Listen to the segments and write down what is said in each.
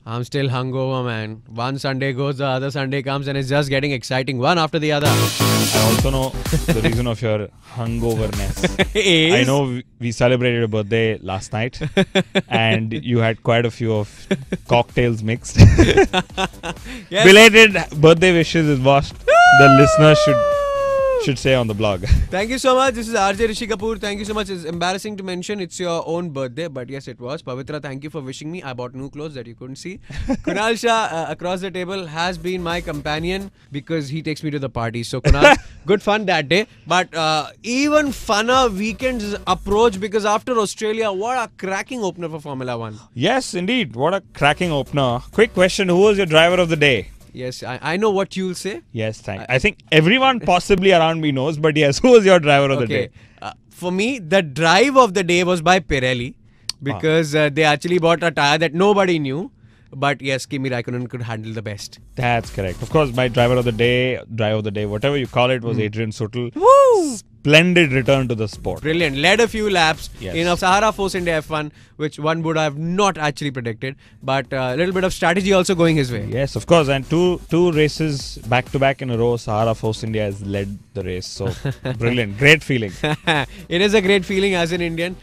I'm still hungover, man. One Sunday goes, the other Sunday comes, and it's just getting exciting, one after the other. I also know the reason of your hungoverness. I know we celebrated a birthday last night, and you had quite a few of cocktails mixed. Yes. Belated birthday wishes is what the listeners should say on the blog. Thank you so much. This is RJ Rishi Kapoor. Thank you so much. It's embarrassing to mention it's your own birthday, but yes, it was. Pavitra, thank you for wishing me. I bought new clothes that you couldn't see. Kunal Shah, across the table, has been my companion because he takes me to the party. So, Kunal, good fun that day. But even funner weekends approach because after Australia, what a cracking opener for Formula 1. Yes, indeed. What a cracking opener. Quick question. Who was your driver of the day? Yes, I know what you'll say. Yes, thanks. I think everyone possibly around me knows, but yes, who was your driver of the day? For me, the drive of the day was by Pirelli because they actually bought a tyre that nobody knew. But yes, Kimi Raikkonen could handle the best. That's correct. Of course, my drive of the day, whatever you call it, was Adrian Sutil. Woo! Splendid return to the sport. Brilliant. Led a few laps Yes. in a Sahara Force India F1, which one would have not actually predicted. But a little bit of strategy also going his way. Yes, of course. And two races back to back in a row, Sahara Force India has led the race. So, brilliant. Great feeling. It is a great feeling as an Indian.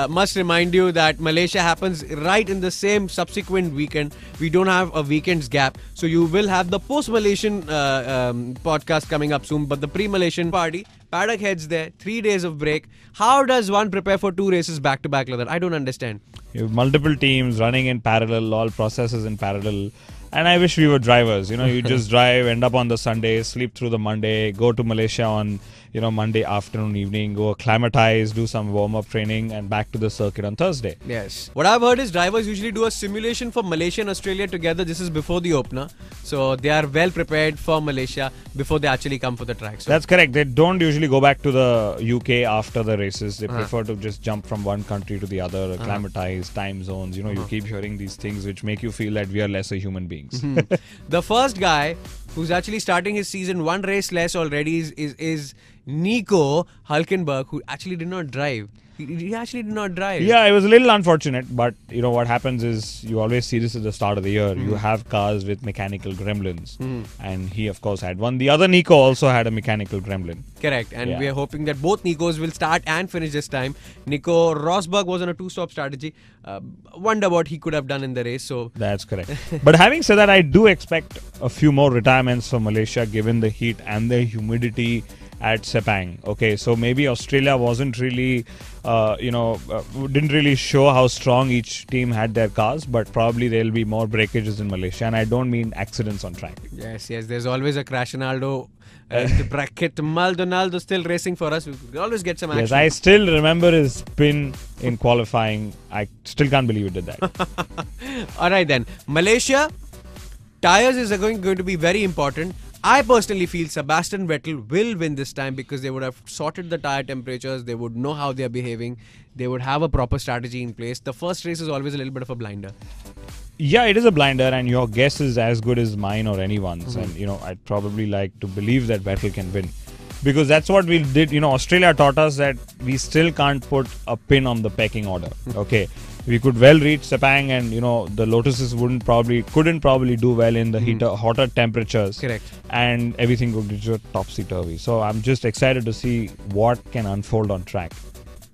Must remind you that Malaysia happens right in the same subsequent weekend. We don't have a weekend's gap. So, you will have the post-Malaysian podcast coming up soon. But the pre-Malaysian party, paddock heads there, 3 days of break. How does one prepare for 2 races back to back like that? I don't understand. You have multiple teams running in parallel, all processes in parallel. And I wish we were drivers. You just drive, end up on the Sunday, sleep through the Monday, go to Malaysia on, Monday afternoon, evening, go acclimatize, do some warm-up training, and back to the circuit on Thursday. Yes. What I've heard is drivers usually do a simulation for Malaysia and Australia together. This is before the opener. So they are well prepared for Malaysia before they actually come for the track. So that's correct. They don't usually go back to the UK after the races. They prefer to just jump from one country to the other, acclimatize, time zones. You keep hearing these things which make you feel that we are lesser human beings. The first guy who's actually starting his season one race less already is Nico Hulkenberg, who actually did not drive. He actually did not drive. Yeah, it was a little unfortunate, but what happens is you always see this at the start of the year. You have cars with mechanical gremlins, and he of course had one. The other Nico also had a mechanical gremlin. Correct, and we are hoping that both Nicos will start and finish this time. Nico Rosberg was on a two-stop strategy. Wonder what he could have done in the race. So that's correct. But having said that, I do expect a few more retirements for Malaysia given the heat and the humidity at Sepang. Okay, so maybe Australia wasn't really, didn't really show how strong each team had their cars, but probably there'll be more breakages in Malaysia, and I don't mean accidents on track. Yes, there's always a crash. Ronaldo, the bracket, Maldonado still racing for us. We always get some action. Yes, I still remember his spin in qualifying. I still can't believe he did that. Alright then, Malaysia, tyres is going to be very important. I personally feel Sebastian Vettel will win this time because they would have sorted the tyre temperatures, they would know how they are behaving, they would have a proper strategy in place. The first race is always a little bit of a blinder. Yeah, it is a blinder, and your guess is as good as mine or anyone's. And, I'd probably like to believe that Vettel can win. Because that's what we did. Australia taught us that we still can't put a pin on the pecking order. Okay. We could well reach Sepang, and the Lotuses couldn't probably do well in the hotter temperatures. Correct. And everything would be just topsy-turvy. So I'm just excited to see what can unfold on track.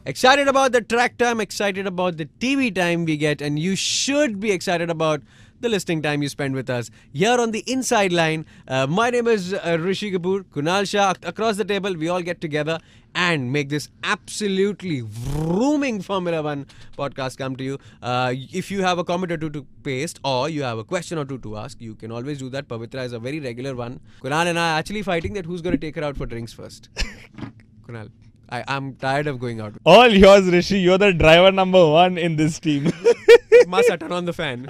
Excited about the track time, excited about the TV time we get, and you should be excited about the listening time you spend with us here on the Inside Line. My name is Rishi Kapoor, Kunal Shah. Across the table, we all get together and make this absolutely vrooming Formula 1 podcast come to you. If you have a comment or two to paste, or you have a question or two to ask, you can always do that. Pavitra is a very regular one. Kunal and I are actually fighting that who's going to take her out for drinks first. Kunal, I'm tired of going out. All yours, Rishi. You're the driver number 1 in this team. Masa, turn on the fan.